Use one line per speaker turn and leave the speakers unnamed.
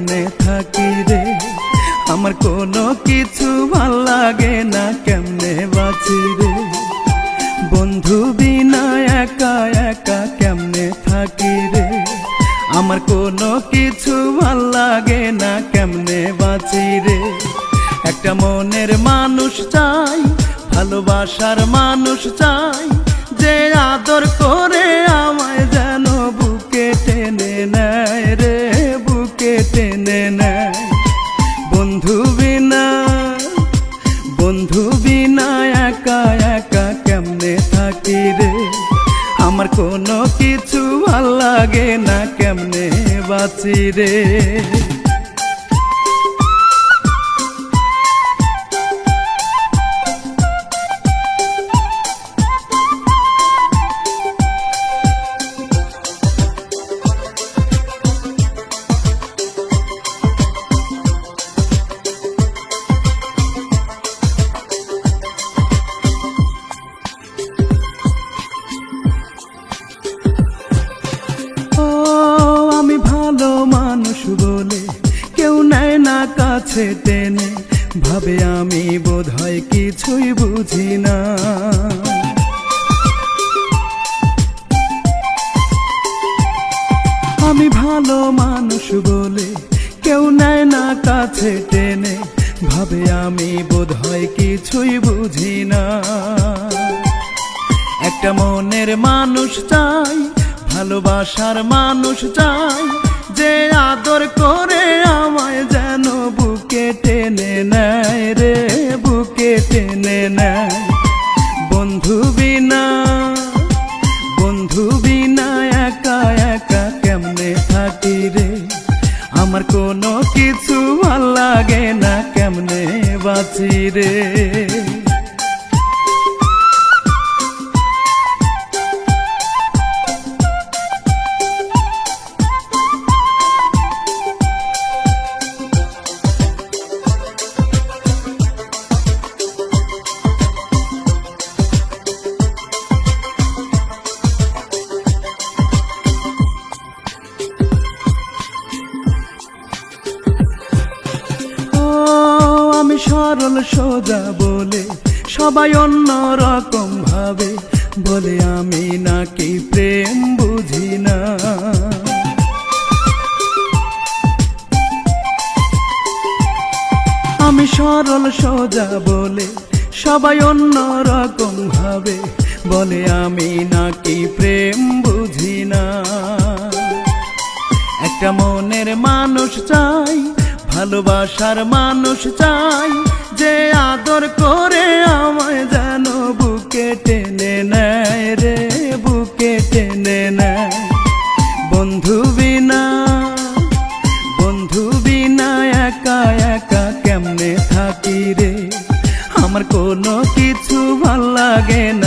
কেমনে থাকি রে, আমার কোনো কিছু ভাল লাগে না, কেমনে বাঁচি রে। বন্ধু বিনা একা একা কেমনে থাকি রে, আমার কোনো কিছু ভাল লাগে না, কেমনে বাঁচি রে। একটা মনের মানুষ চাই, ভালোবাসার মানুষ চাই, যে আদর করে আমায় যেন বুকে টেনে নেয় রে, বুকে টেনে নেয়। বন্ধু বিনা একা একা কেমনে থাকি রে, আমার কোনো কিছু ভাল লাগে না, কেমনে বাঁচি রে। ভালো মানুষ বলে কেউ নেয় না কাছে টেনে, ভাবে আমি বোধহয় কিছুই বুঝি না। আমি ভালো মানুষ বলে কেউ নেয় না কাছে টেনে, ভাবে আমি বোধহয় কিছুই বুঝি না। একটা মনের মানুষ চাই, ভালোবাসার মানুষ চাই, যে আদর করে আমায় যেন বুকে টেনে নেয় রে, বুকে টেনে নেয়। বন্ধু বিনা একা একা কেমনে থাকি রে, আমার কোনো কিছু ভাল লাগে না, কেমনে বাঁচি রে। আমি সরল সোজা বলে সবাই অন্য রকম ভাবে, বলে আমি নাকি প্রেম বুঝি না। আমি সরল সোজা বলে সবাই অন্য রকম ভাবে, বলে আমি নাকি প্রেম বুঝি না। একটা মনের মানুষ চাই, ভালোবাসার মানুষ চাই, যে আদর করে আমায় যেন বুকে টেনে নেয় রে, বুকে টেনে নেয়। বন্ধু বিনা একা একা কেমনে থাকি রে, আমার কোনো কিছু ভাল লাগে না,